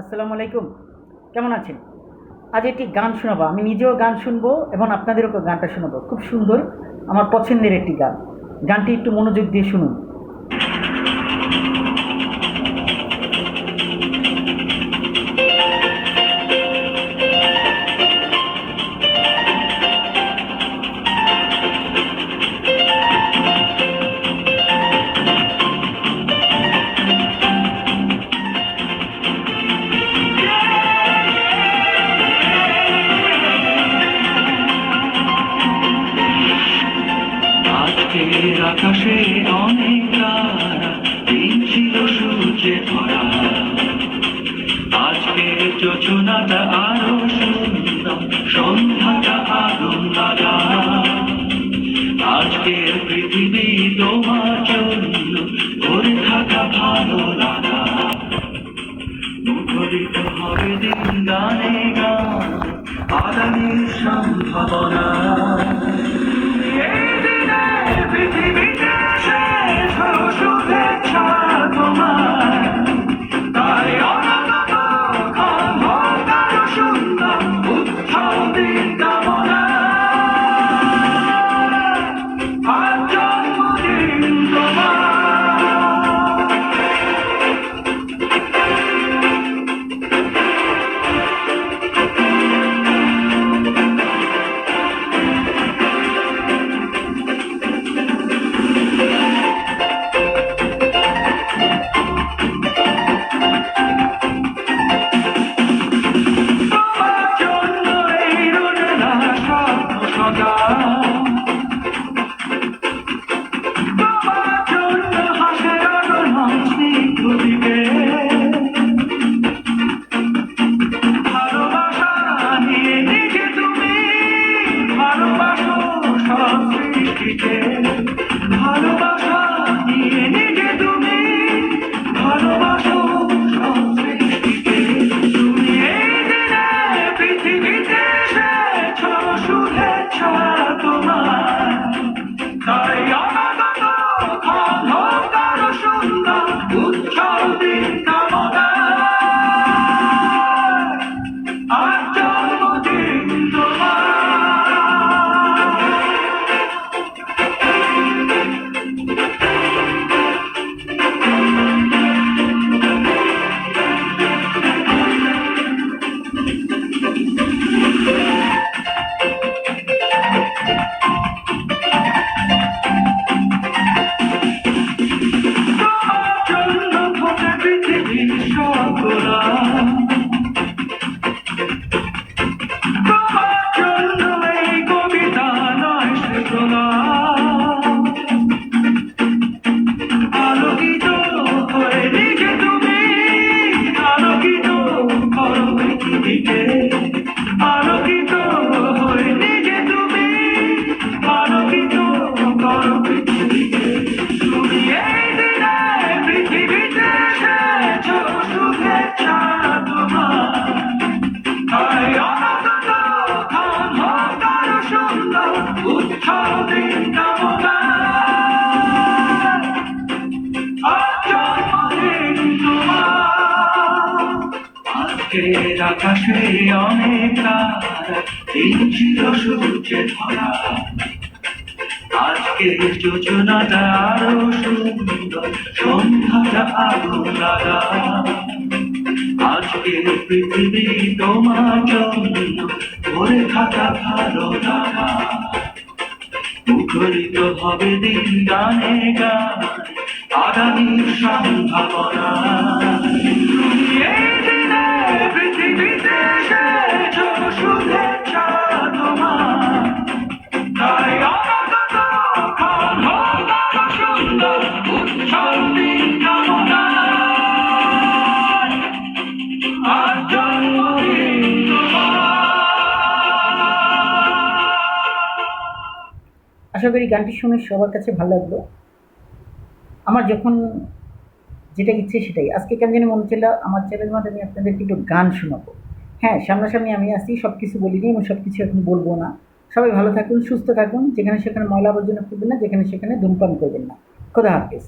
আসসালামু আলাইকুম। কেমন আছেন? আজ একটি গান শোনাবো। আমি নিজেও গান শুনবো এবং আপনাদেরকেও গানটা শোনাবো। খুব সুন্দর, আমার পছন্দের একটি গান। গানটি একটু মনোযোগ দিয়ে শুনুন। আজকের আকাশে অনেক তারা, দিন ছিল সূর্যে ভরা। আজকের যোজনাটা আরো সুন্দর, সন্ধ্যাটা আগুন লাগা। আজকের পৃথিবী তোমার জন্য ভরে থাকা ভালো লাগা। মুখরিত হবে দিন গানে গান, আগামীর সম্ভাবনা। পৃথিবীতে শেষ হলো শুভেচ্ছা তোমার, তাই অনন্তক্ষণ হোক আরো সুন্দর উৎসব দিন কামনা। আজ জন্মদিন তোমার। ভালোবাসা নিয়ে নিজে তুমি ভালোবাসো সব সৃষ্টিকে। তুমি এই দিনে পৃথিবীতে এসেছ, শুভেচ্ছা তোমার, তাই অনন্তক্ষণ হোক আরো সুন্দর উৎসব দিন কামনা। আজ জন্মদিন তোমার। আলোকিত হয়ে নিজে তুমি আলোকিত করো পৃথিবীকে। আলোকিত হয়ে নিজে তুমি আলোকিত করো পৃথিবীকে। তুমি এই দিনে পৃথিবীতে এসেছ, শুভেচ্ছা তোমার, তাই অনন্তক্ষণ হোক আরো সুন্দর উৎসব দিন কামনা। আজকের আকাশে অনেক তারা, দিন ছিল সূর্যে ভরা। আজকের যোজনাটা আরো সুন্দর, সন্ধ্যাটা আগুন লাগা। আজকের পৃথিবী তোমার জন্য ভরে থাকা ভালো লাগা। মুখরিত হবে দিন গানে গান, আগামীর সম্ভাবনা। তুমি এই দিনে পৃথিবীতে এসেছ, শুভেচ্ছা তোমার, তাই অনন্তক্ষণ হোক আরো সুন্দর উৎসব দিন কামনা। আজ জন্মদিন তোমার। আশা করি গানটি শুনে সবার কাছে ভালো লাগলো। আমার যখন যেটা ইচ্ছে সেটাই। আজকে কেন জানি মনে ছিল আমার চ্যানেলের মাধ্যমে আমি আপনাদেরকে একটু গান শোনাবো। হ্যাঁ, সামনাসামনি আমি আসছি, সব কিছু বলিনি এবং সব কিছু এখন বলবো না। সবাই ভালো থাকুন, সুস্থ থাকুন, যেখানে সেখানে ময়লা আবর্জনা করবেন না, যেখানে সেখানে ধূমপান করবেন না। খোদা হাফেজ।